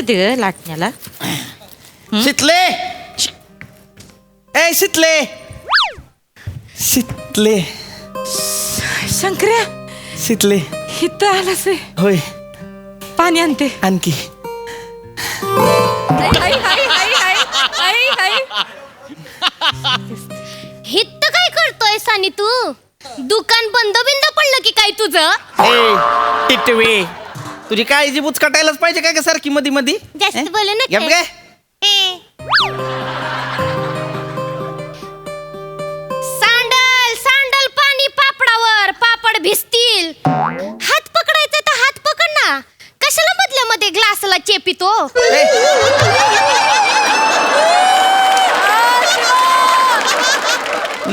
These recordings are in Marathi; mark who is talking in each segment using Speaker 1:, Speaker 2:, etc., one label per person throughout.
Speaker 1: येते ग लाटण्याला.
Speaker 2: शितले ए शितले शितले
Speaker 1: शंकर्या
Speaker 2: शितले
Speaker 1: इथं आलास व्हय.
Speaker 2: होय
Speaker 1: पाणी आणते.
Speaker 2: आणखी
Speaker 3: हित काय करतोय सानी तू? दुकान बंद पडलं की काय तुझं?
Speaker 2: ए टिटवे तुझी काळजी बुचकाटायलाच पाहिजे काय का सारखी मधी मधी
Speaker 3: जास्त बोलू नका.
Speaker 2: गप गे.
Speaker 3: सांडल सांडल पाणी पापडावर, पापड भिजतील. हात पकडायचा तर हात पकड ना. कशाला मधल्या मध्ये ग्लासला चेपितो?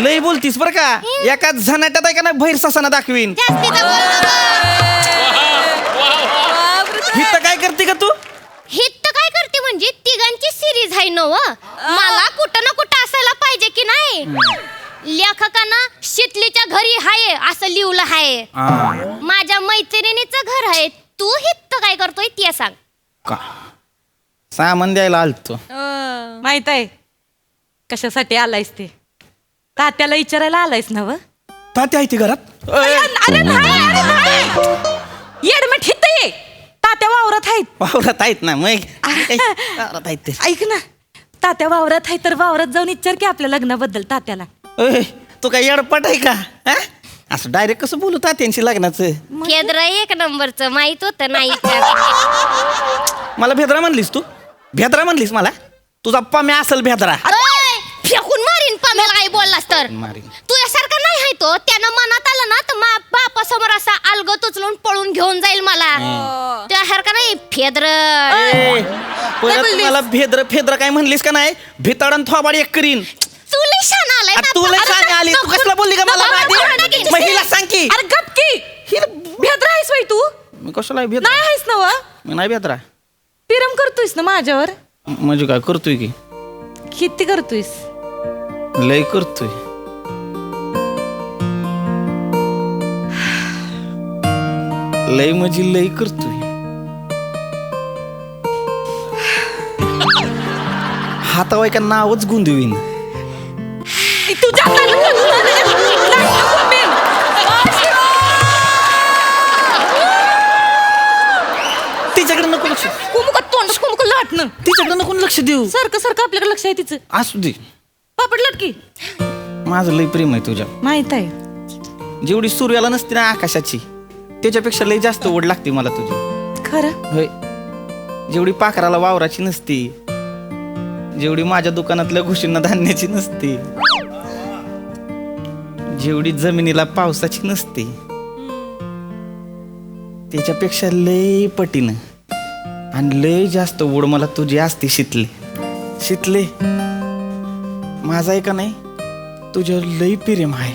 Speaker 2: लई बोलतीस बर का. एका झनाट्यात आहे का ना भैर ससाना दाखवीन.
Speaker 3: जास्तीचा बोल
Speaker 2: हित काय करते का तू?
Speaker 3: हित काय करते म्हणजे तिघांची सिरीज आहे नव. मला कुठं ना कुठं असायला पाहिजे की नाही. लेखकांना शितलीच्या घरी हाय असं लिहिलं आहे. माझ्या मैत्रिणीचं घर आहे. तू हित काय करतोय ते सांग.
Speaker 2: का सामान द्यायला आलतो.
Speaker 1: माहित आहे कशासाठी आलायस ते. तात्याला विचारायला आलायस ना व.
Speaker 2: तात्या आहे ती घरात.
Speaker 1: अरे नाही येडमट हित ये. तात्या वावरात आहेत.
Speaker 2: वावरात आहेत ना मग वावरात आहेत ते.
Speaker 1: ऐक ना तात्या वावरात आहे तर वावरात जाऊन विचार की आपल्या लग्नाबद्दल तात्याला.
Speaker 2: तू काय येडपट आहे का हा? असं डायरेक्ट कसं बोलू तात्यांशी लग्नाचं.
Speaker 3: केद्र एक नंबरचं माहित होतं नाही.
Speaker 2: मला भेदरा म्हणलीस तू. भेदरा म्हणलीस मला. तुझा पम्या असेल भेदरा.
Speaker 3: फेकून मारीन पाम्याला काही बोललास तर.
Speaker 2: मारीन.
Speaker 3: तुझ्यासारखा नाही आहे तो. त्यानं मनात आलं ना तर बापा समोर असा अलगत उचलून पळून घेऊन जाईल मला. तुझ्यासारखा नाही फेद्र.
Speaker 2: परत मला भेद्र फेद्र काय म्हणलीस का नाही. भिताडन थोबाड एक करीन.
Speaker 3: तू लई शान आलाय ना.
Speaker 2: तू लई शान आली. तू कसला बोलली का मला आधी? महिला सांग की.
Speaker 1: अरे गप की. भेद्रा आहेस वय तू.
Speaker 2: मी कशाला भेद्रा
Speaker 1: नाही आहेस ना व.
Speaker 2: मी नाही भेद्रा.
Speaker 1: पिरम करतोयस ना माझ्यावर.
Speaker 2: म्हणजे काय करतोय की.
Speaker 1: किती करतोयस.
Speaker 2: लय करतोय. लय म्हणजे लय करतोय. हातावाय का नावच गुंदवीन.
Speaker 1: तुझ्या
Speaker 2: तिच्याकडे नको लक्ष.
Speaker 1: कुमुक तोंड कुमुक लाटणं.
Speaker 2: तिच्याकडे नको लक्ष देऊ.
Speaker 1: सारखं सारखं आपल्याकडे लक्ष आहे तिचं.
Speaker 2: असू दे.
Speaker 1: पापड लटकी.
Speaker 2: माझं लय प्रेम आहे तुझ्या.
Speaker 1: माहित आहे.
Speaker 2: जेवढी सूर्याला नसते ना आकाशाची त्याच्यापेक्षा लय जास्त ओढ लागते मला तुझी.
Speaker 1: खरं.
Speaker 2: होय. जेवढी पाखराला वावराची नसती. जेवढी माझ्या दुकानातल्या घुशींना धान्याची नसते. जेवढी जमिनीला पावसाची नसते त्याच्यापेक्षा लय पटीनं आणि लय जास्त ओढ मला तुझी असते. शितले शितले माझा आहे का नाही तुझ्यावर लय प्रेम आहे.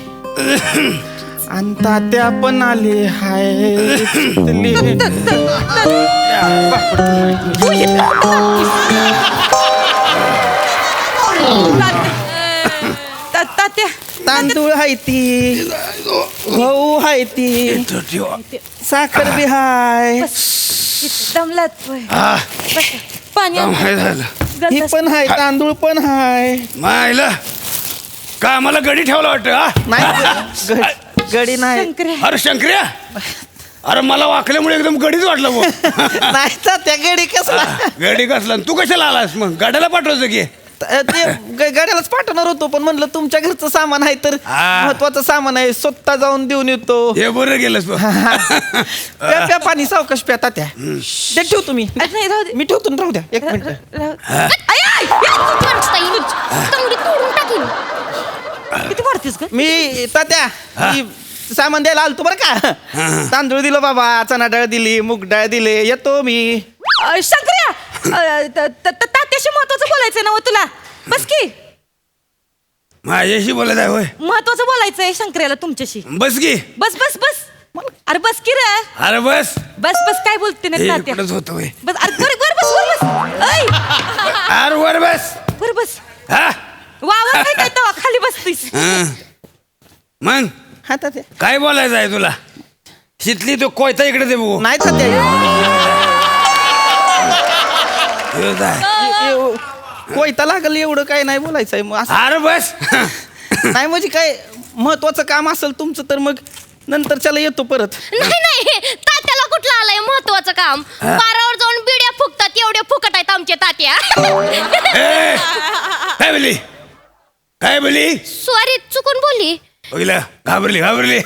Speaker 2: आणि तात्या पण आले हाय.
Speaker 1: तात्या
Speaker 2: तांदूळ हाय ती. गहू हाय ती. साखर बी हाय.
Speaker 1: दमलात पाणी
Speaker 2: ही पण हाय. तांदूळ पण हाय.
Speaker 4: मायला का मला गडी ठेवला वाटतं.
Speaker 2: नाही गडी नाही.
Speaker 1: शंकर्या
Speaker 4: अरे शंकर्या. अरे मला वाकल्यामुळे एकदम गडीच वाटलं मग.
Speaker 2: नाही तर त्या गडी कसला.
Speaker 4: गडी कसला तू कशाला आलास मग. गाड्याला पाठवायचं की.
Speaker 2: ते गाड्यालाच पाठवणार होतो पण म्हणलं तुमच्या घरचं सामान आहे तर महत्वाचं सामान आहे. स्वतः जाऊन देऊन येतो.
Speaker 4: हे बरं गेलंस
Speaker 2: प्या प्या पाणी सावकाश प्या तात्या. ते ठेव तुम्ही.
Speaker 1: नाही राहू दे.
Speaker 2: मी ठेवतो राहू द्या एक मिनिट.
Speaker 1: किती वाढतेस का.
Speaker 2: मी तात्या मी सामान द्यायला आलतो बरं का. तांदूळ दिलं बाबा. चणा डाळ दिली. मूग डाळ दिले. येतो मी.
Speaker 1: शंकर्या तात्याशी महत्वाचं बोलायचंय ना तुला. बस की.
Speaker 4: माझ्याशी बोलत आहे होय.
Speaker 1: महत्वाचं बोलायचंय शंकर्याला तुमच्याशी.
Speaker 4: बस की.
Speaker 1: बस बस बस. अरे बस की रे.
Speaker 4: अरे बस.
Speaker 1: बस बस काय बोलते ना तात्या.
Speaker 4: इकडंच होतं होय.
Speaker 1: बस. अरे वर बस वर बस. ऐ
Speaker 4: अरे वर बस.
Speaker 1: वर बस.
Speaker 4: हा
Speaker 1: वावर नाही काय तेव्हा खाली बसतीस.
Speaker 4: मग
Speaker 2: हा तात्या.
Speaker 4: काय बोलायचं आहे तुला. शितली तो कोयता इकडे दे बघू.
Speaker 2: नाही तात्या कोयता लागल एवढं काय नाही बोलायचंय मग असं
Speaker 4: अरे बस
Speaker 2: नाही म्हणजे काय महत्वाचं काम असेल तुमचं तर मग नंतर चला येतो परत.
Speaker 3: नाही तात्याला कुठलं आलंय महत्वाचं काम. पारावर जाऊन बिड्या फुकतात एवढे फुकट आहेत आमचे तात्या.
Speaker 4: ए, काय बोली काय बोली
Speaker 3: सॉरी चुकून बोलली.
Speaker 4: बघितलं घाबरली घाबरली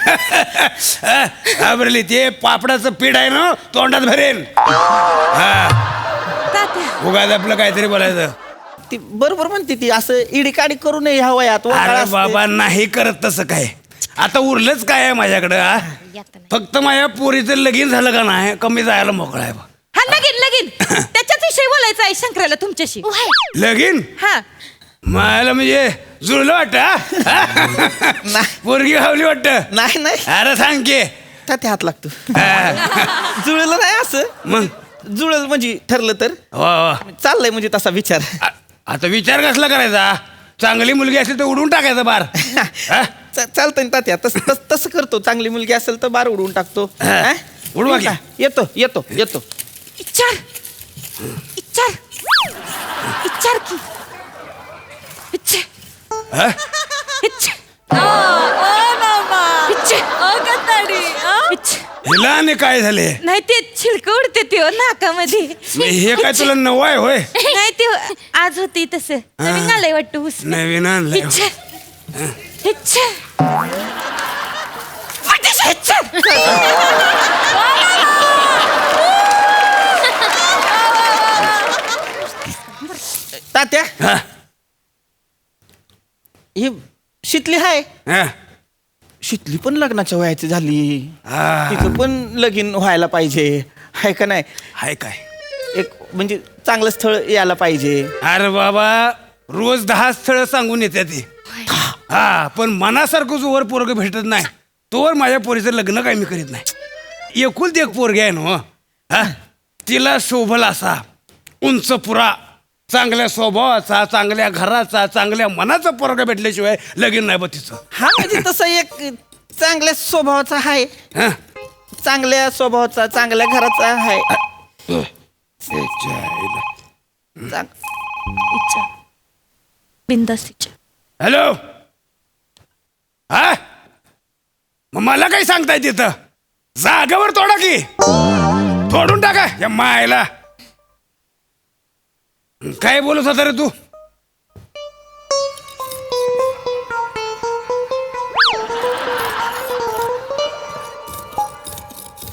Speaker 4: घाबरली. ते पापडाचं पीठ आहे ना तोंडात भरेन. हा
Speaker 1: तात्या
Speaker 4: उगाच आपलं काहीतरी बोलायचं.
Speaker 2: ती बरोबर म्हणते ती असं इडीकाडी करू नये ह्या वयात वकाळ
Speaker 4: अरे
Speaker 2: असते.
Speaker 4: बाबा नाही करत तसं काय. आता उरलंच काय आहे माझ्याकडं हा? फक्त माझ्या पोरीचं लगीन झालं का नाही कमी जायला मोकळा आहे बा.
Speaker 1: हा लगीन लगीन त्याच्याच विषयी बोलायचं आहे शंकराला तुमच्याशी.
Speaker 4: लगीन
Speaker 1: हा
Speaker 4: मला म्हणजे जुळलं वाटत
Speaker 2: नाही.
Speaker 4: पोरगी घावली वाटत.
Speaker 2: नाही नाही
Speaker 4: अरे सांग की
Speaker 2: त्या हात लागतो
Speaker 4: हा.
Speaker 2: जुळलं नाही असं
Speaker 4: मग
Speaker 2: जुळलं म्हणजे ठरलं तर
Speaker 4: वा वा.
Speaker 2: चाललंय म्हणजे तसा विचार.
Speaker 4: आता विचार कसला करायचा. चांगली मुलगी असेल तर उडून टाकायचं बार. हा?
Speaker 2: चालतंय ना तात्या तसं करतो. चांगली मुलगी असेल तर बार उडवून टाकतो.
Speaker 4: हा. उडवा की.
Speaker 2: येतो येतो येतो.
Speaker 1: इच्छार इच्छार इच्छार की इच्छा
Speaker 4: हा?
Speaker 1: इच्छा इच्छा.
Speaker 4: हिला आणि काय झाले.
Speaker 1: नाही ते छिलक उडते ते हो नाकामध्ये.
Speaker 4: हे काय तुला नवं आहे होय.
Speaker 1: नाही ते आज होती तसं नवीन आलंय वाटतं ऊस.
Speaker 4: नवीन आणलंय.
Speaker 1: इच्छा इच्छा वाटेश इच्छा.
Speaker 2: तात्या
Speaker 4: हा?
Speaker 2: ही शितली हाय.
Speaker 4: हा?
Speaker 2: शितली पण लग्नाच्या वयाची झाली.
Speaker 4: हा.
Speaker 2: तिचं पण लगीन व्हायला पाहिजे हाय का नाही.
Speaker 4: हाय काय.
Speaker 2: एक म्हणजे चांगलं स्थळ यायला पाहिजे.
Speaker 4: अरे बाबा रोज 10 स्थळ सांगून येते ती. हा पण मनासारखं जोवर पोरग भेटत नाही तोवर माझ्या पोरीचं लग्न काय मी करीत नाही. एकुलती एक पोरगी आहे ना हा. तिला शोभल असा उंच पुरा चांगल्या स्वभावाचा चांगल्या घराचा चांगल्या मनाचा पोरगा भेटल्याशिवाय लगीन नाही बा तिचं.
Speaker 2: हा म्हणजे तसं एक चांगल्या स्वभावाचा आहे.
Speaker 4: हा?
Speaker 2: चांगल्या स्वभावाचा चांगल्या घराचा आहे.
Speaker 1: इच्छा बिंदास इच्छा.
Speaker 4: हॅलो हा मग मला काही सांगताय तिथं जागेवर तोडा की तोडून टाका या मायला. काय बोलत होता रे तू.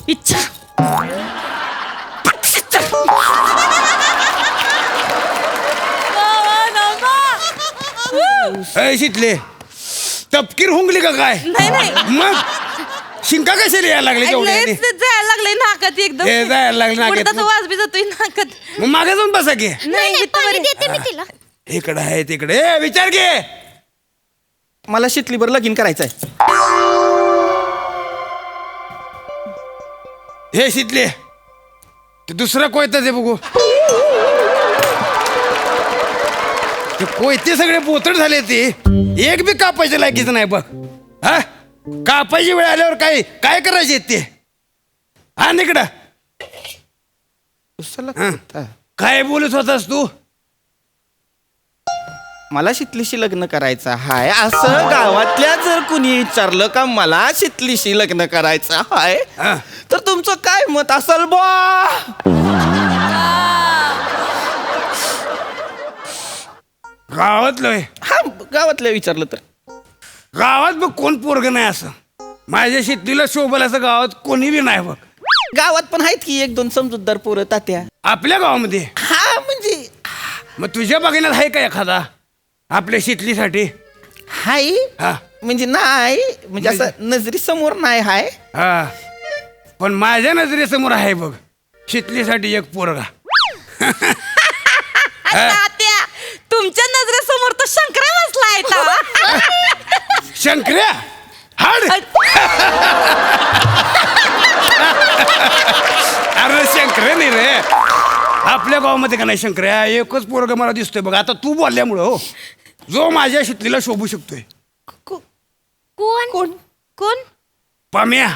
Speaker 1: इच्छा
Speaker 4: अय शितले तपकीर हुंगली का काय.
Speaker 1: नाही नाही
Speaker 4: मग शिंका कशाला यायला लागले तेवढ्या
Speaker 1: लयच जायला लागलंय नाकात एकदम.
Speaker 4: हे जायला लागलं नाकात.
Speaker 1: उडताचा वास बी जातोय नाकात.
Speaker 4: मग मागे जाऊन बसा की.
Speaker 3: नाही
Speaker 1: इथं
Speaker 3: पाणी
Speaker 1: बरे.
Speaker 3: देते मी तिला.
Speaker 4: इकडे आहे तिकडे ए, विचार घे.
Speaker 2: मला शितलीवर लगीन करायचंय.
Speaker 4: हे शितले ते दुसरं कोयतं ते बघू. ते कोयते सगळे बोतड झाले ते एक बी कापायचे लायकीचं नाही बघ. हा कापायची वेळ आल्यावर काय काय करायचे ते. हा इकडं
Speaker 2: हा.
Speaker 4: काय बोलत होतास तू.
Speaker 2: मला शितलीशी लग्न करायचं हाय असं गावातल्या जर कुणी विचारलं का मला शितलीशी लग्न करायचं हाय
Speaker 4: हा.
Speaker 2: तर तुमचं काय मत असेल बा.
Speaker 4: गावातलं
Speaker 2: हा गावातल्या विचारलं तर
Speaker 4: गावात बघ कोण पोरग नाही असं माझ्या शेतीला शोभल असं गावात कोणी बी नाही बघ.
Speaker 2: गावात पण आहेत की 1-2 समजूतदार पोरं तात्या.
Speaker 4: आपल्या गावामध्ये.
Speaker 2: हा म्हणजे
Speaker 4: मग तुझ्या बघण्यात आहे का एखादा आपल्या शितलीसाठी.
Speaker 2: हाय
Speaker 4: हा
Speaker 2: म्हणजे नाही म्हणजे असं नजरी समोर नाही हाय.
Speaker 4: हा पण माझ्या नजरेसमोर आहे बघ शितलीसाठी एक पोरगा.
Speaker 1: तात्या तुमच्या नजरेसमोर तो शंकरा बसलाय का.
Speaker 4: शंकर्या हाड. अरे शंकर्या नाही रे आपल्या गावामध्ये का नाही शंकर्या एकच पोरगा मला दिसतोय बघ. आता तू बोलल्यामुळं हो जो माझ्या शितलीला शोभू शकतोय.
Speaker 3: कोण कोण कोण
Speaker 4: पाम्या.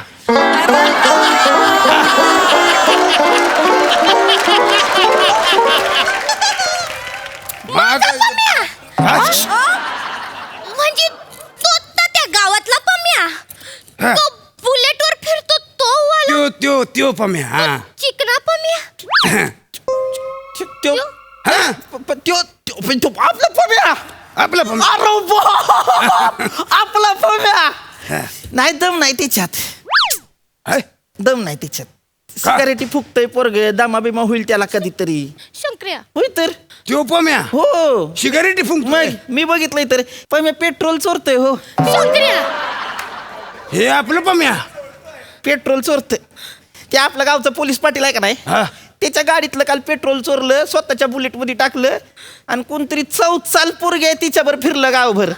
Speaker 3: म्हणजे तो त्या गावातला पम्या
Speaker 4: हा.
Speaker 3: तो बुलेटवर फिरतो तो वाला
Speaker 4: त्यो पम्या हा
Speaker 3: चिकना पम्या
Speaker 2: त्यो
Speaker 4: हा
Speaker 2: त्यो आपला पम्या
Speaker 4: आपला पम्या
Speaker 2: अरे वा! आपला पम्या नाही दम नाही त्याच्यात
Speaker 4: हाय?
Speaker 2: दम नाही त्याच्यात सिगारेटी फुकतय पोरग दामा बिमा होईल त्याला कधीतरी
Speaker 3: शंकर्या
Speaker 2: होय तर
Speaker 4: त्यो पम्या
Speaker 2: हो
Speaker 4: सिगारेटी फुंक
Speaker 2: मग मी बघितलंय तर पम्या पेट्रोल चोरतोय हो
Speaker 3: शंकर्या
Speaker 4: हे आपलं पम्या
Speaker 2: पेट्रोल चोरतोय ते आपल्या गावचं पोलीस पाटील आहे का नाही
Speaker 4: हा
Speaker 2: त्याच्या गाडीतलं काल पेट्रोल चोरलं स्वतःच्या बुलेट मध्ये टाकलं आणि कोणतरी 14 पोरगे तिच्यावर फिरलं गावभर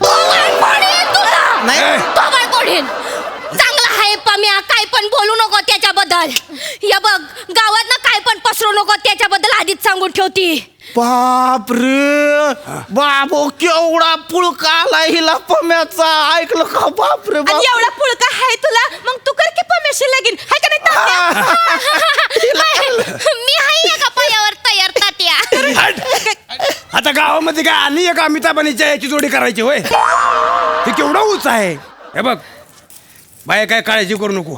Speaker 2: नाही
Speaker 4: ए,
Speaker 3: चांगला आहे पम्या काय पण बोलू नको त्याच्याबद्दल या बघ गावात ना काय पण पसरू नको त्याच्याबद्दल आधीच सांगून ठेवती
Speaker 2: बाप रे बाबो केवढा पुळका आला हिला पम्याचा ऐकलं का बाप रे बाप
Speaker 1: एवढा पुळका आहे तुला मग तू कर की पम्याशी लगीन हाय का नाही तात्या?
Speaker 3: मी आहे का पायावर तयार तात्या
Speaker 4: हट. आता गावामध्ये काय आणि एक अमिताभानीच्या याची जोडी करायची होय ते केवढा उंच आहे हे बघ बाय काय काळजी करू नको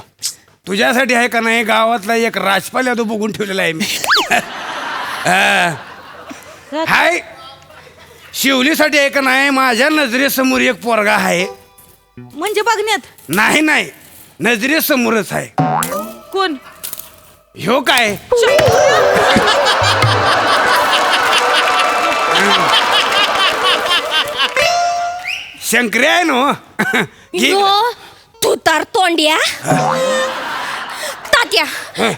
Speaker 4: तुझ्यासाठी आहे का नाही गावातला एक राजपाल यादव बघून ठेवलेला आहे मी हाय शिवलीसाठी आहे का नाही माझ्या नजरेसमोर एक पोरगा आहे
Speaker 1: म्हणजे बघण्यात
Speaker 4: नाही नाही नजरेसमोरच आहे
Speaker 1: कोण
Speaker 4: ह्यो काय शंकरी आहे ना
Speaker 3: यो तू तर तोंड्या तात्या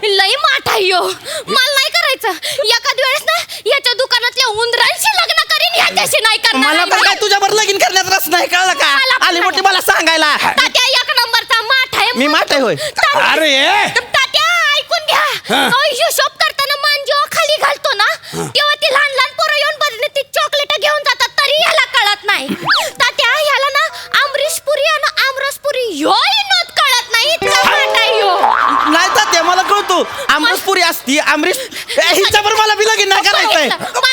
Speaker 3: लई माठा यो मला नाही करायचं एखाद वेळेस ना याच्या दुकानातल्या उंदरांशी लग्न करीन याच्याशी नाही करणार
Speaker 2: मला पण काय तुझ्यावर लगीन करण्यात रस नाही कळलं का
Speaker 3: मला पण
Speaker 2: आली मोठी मला सांगायला
Speaker 3: तात्या एक नंबरचा माठ आहे
Speaker 2: मी माठ आहे होय
Speaker 4: अरे
Speaker 3: तात्या ऐकून घ्या
Speaker 4: हा.
Speaker 3: हिशोब करताना मान जेव्हा खाली घालतो ना तेव्हा ती लहान लहान पोरं येऊन बदले ती चॉकलेट घेऊन जातात तरी याला कळत नाही तात्या ह्याला ना आमरीशपुरी आणि आमरसपुरी ह्योही नोट कळत नाही इतका माठ आहे ह्यो.
Speaker 2: नाही तात्या मला कळतो अमरीशपुरी असती अमरीश हिच्यावर मला बी लगीन नाही करायचंय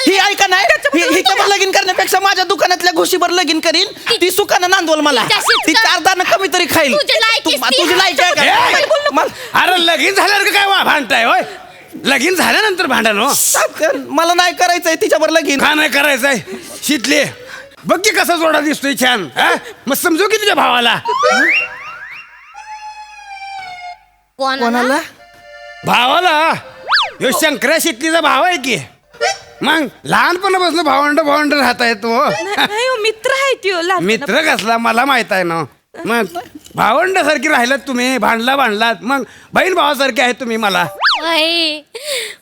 Speaker 2: ही ऐका नाही हिच्यावर लगीन करण्यापेक्षा माझ्या दुकानातल्या घोशीवर लगीन करीन ती सुखानं नांदवल मला ती 4 दाणं कमी तरी खाईल
Speaker 3: तुझी लायकी
Speaker 2: तुझी लायकी आहे का
Speaker 4: अरे लगीन झाल्यावर का काय भांडताय होय लगीन झाल्यानंतर भांडण हो
Speaker 2: तात्या, मला नाही करायचंय तिच्यावर लगीन
Speaker 4: का नाही करायचंय शितले बघ की कसा जोडा दिसतोय छान हा? मग समजू की तुझ्या भावाला
Speaker 2: कोणाला
Speaker 4: भावाला ह्यो शंकरा शितलीचा भाव आहे की मग लहानपणापासून भावंड राहत आहे तो
Speaker 1: नाही हो, मित्र आहे त्यो लहानपणा-
Speaker 4: मित्र कसला मला माहित आहे ना मग भावंड सारखी राहिलात तुम्ही भांडलात मग बहीण भावासारखी आहे तुम्ही मला
Speaker 3: बाई,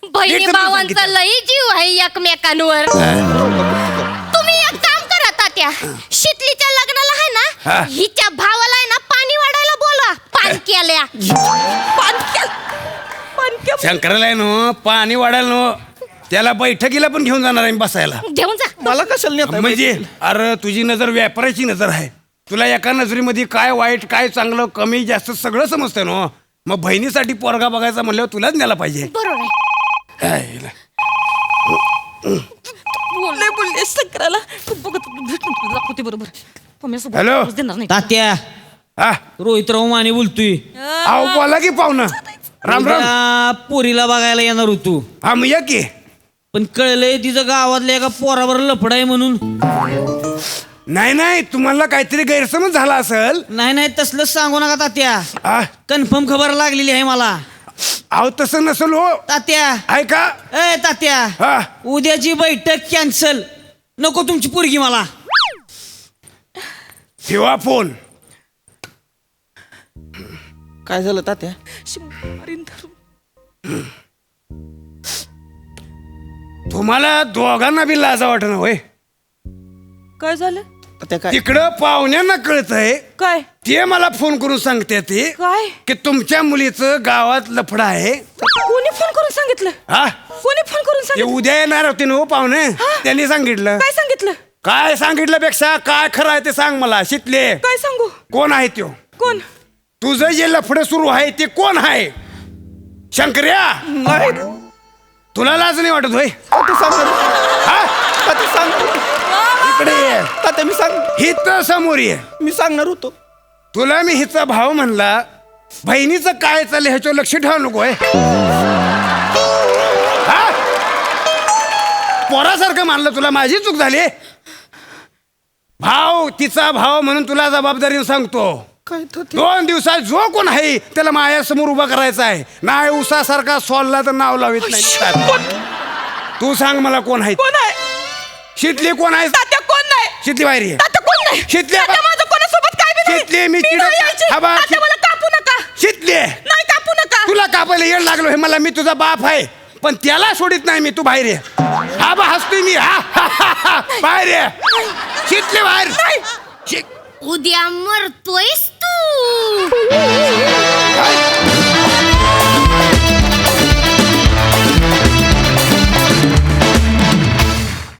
Speaker 3: बहिणी
Speaker 4: एकदम
Speaker 3: भावांचा
Speaker 4: सांगितलं.
Speaker 3: लई जीव आहे एकमेकांवर तुम्ही एक काम करा तात्या शितलीच्या लग्नाला आहे
Speaker 4: हा.
Speaker 3: ना हिच्या भावाला आहे ना पाणी वाढायला बोला पानक्याल्या
Speaker 4: शंकराला आहे नो पाणी वाढायला नो त्याला बैठकीला पण घेऊन जाणार आहे मी बसायला
Speaker 3: घेऊन जा
Speaker 2: मला कशाला नेता
Speaker 4: म्हणजे अरे तुझी नजर व्यापाराची नजर आहे तुला एका नजरेमध्ये काय वाईट काय चांगलं कमी जास्त सगळं समजतंय ना मग बहिणीसाठी पोरगा बघायचा म्हणल्यावर तुलाच न्यायला पाहिजे
Speaker 3: बरोबर आहे.
Speaker 4: काय हिला?
Speaker 1: बोलले शंकराला तू बघत दाखवते बरोबर पम्यासोबत
Speaker 4: हॅलो.
Speaker 1: देणार नाही
Speaker 5: तात्या
Speaker 4: हा
Speaker 5: रोहितराव माने बोलतोय
Speaker 4: अहो बोला की पाहुणं राम राम
Speaker 5: उद्या पोरीला बघायला येणार होतो
Speaker 4: हा मग या की
Speaker 5: पण कळलंय तिचं गावातल्या एका पोरावर लफड आहे म्हणून
Speaker 4: नाही तुम्हाला काहीतरी गैरसमज झाला असेल
Speaker 5: नाही तसलं सांगू नका तात्या
Speaker 4: हा
Speaker 5: कन्फर्म खबर लागलेली आहे मला
Speaker 4: अहो तसं नसेल हो
Speaker 5: तात्या
Speaker 4: ऐका
Speaker 5: ए तात्या
Speaker 4: हा
Speaker 5: उद्याची बैठक कॅन्सल नको तुमची पोरगी मला
Speaker 4: ठेवा फोन
Speaker 2: काय झालं तात्या
Speaker 1: मारीन धरून.
Speaker 4: तुम्हाला दोघांना बी लाजा वाटणं होय
Speaker 1: काय झालं
Speaker 2: तात्या काय
Speaker 4: तिकडं पाहुण्यांना कळतंय
Speaker 1: काय
Speaker 4: ते मला फोन करून सांगते ते
Speaker 1: काय
Speaker 4: की तुमच्या मुलीचं गावात लफडं आहे
Speaker 1: कोणी फोन करून सांगितलं
Speaker 4: हा
Speaker 1: कोणी फोन करून
Speaker 4: ते
Speaker 1: सांगितलं
Speaker 4: उद्या येणार होते ना हो पाहुणे त्यांनी सांगितलं
Speaker 1: काय सांगितलं
Speaker 4: काय सांगितल्यापेक्षा काय खरं आहे ते सांग मला शितले
Speaker 1: काय सांगू
Speaker 4: कोण आहे त्यो
Speaker 1: कोण
Speaker 4: तुझं जे लफडं सुरू आहे ते कोण आहे शंकर्या
Speaker 2: नाही
Speaker 4: तुला लाज नाही वाटत होय
Speaker 2: तात्या सांग
Speaker 4: हा
Speaker 2: तात्या सांग
Speaker 4: इकडे ये.
Speaker 2: तात्या मी सांग
Speaker 4: हिचं समोर ये.
Speaker 2: मी सांगणार होतो.
Speaker 4: तुला मी हिचा भाव म्हणला, बहिणीचं काय चाललंय ह्याच्यावर लक्ष ठेवा नकोय. हा? पोरासारखं मानलं तुला, माझी चूक झाली. भाव तिचा भाव म्हणून तुला जबाबदारीने सांगतो.
Speaker 2: काय तात्या?
Speaker 4: 2 दिवसात जो कोण आहे त्याला माझ्यासमोर उभा करायचा आहे. नाही उसासारखा सोलला तर नाव लावित नाही. तू सांग मला कोण आहे?
Speaker 1: कोण आहे
Speaker 4: शितली कोण आहे?
Speaker 1: तात्या? कोण नाही
Speaker 4: शितली बाहेर ये.
Speaker 1: तात्या, कोण नाही
Speaker 4: शितली
Speaker 1: तात्या, माझं कोणासोबत काय बी नाही.
Speaker 4: शितली, मी
Speaker 1: मी
Speaker 4: चिडत-
Speaker 1: नाही यायची.
Speaker 4: हा बा,
Speaker 1: तात्या, मला कापू नका.
Speaker 4: शितली
Speaker 1: नाही कापू नका.
Speaker 4: तुला कापायला येड लागलो हे मला. मी तुझा बाप आहे पण त्याला सोडित नाही मी. तू बाहेर ये. हा बा हसतोय मी. हा हा, हा, हा. बाहेर ये. शितली बाहेर.
Speaker 3: उद्या मरतोयस तू.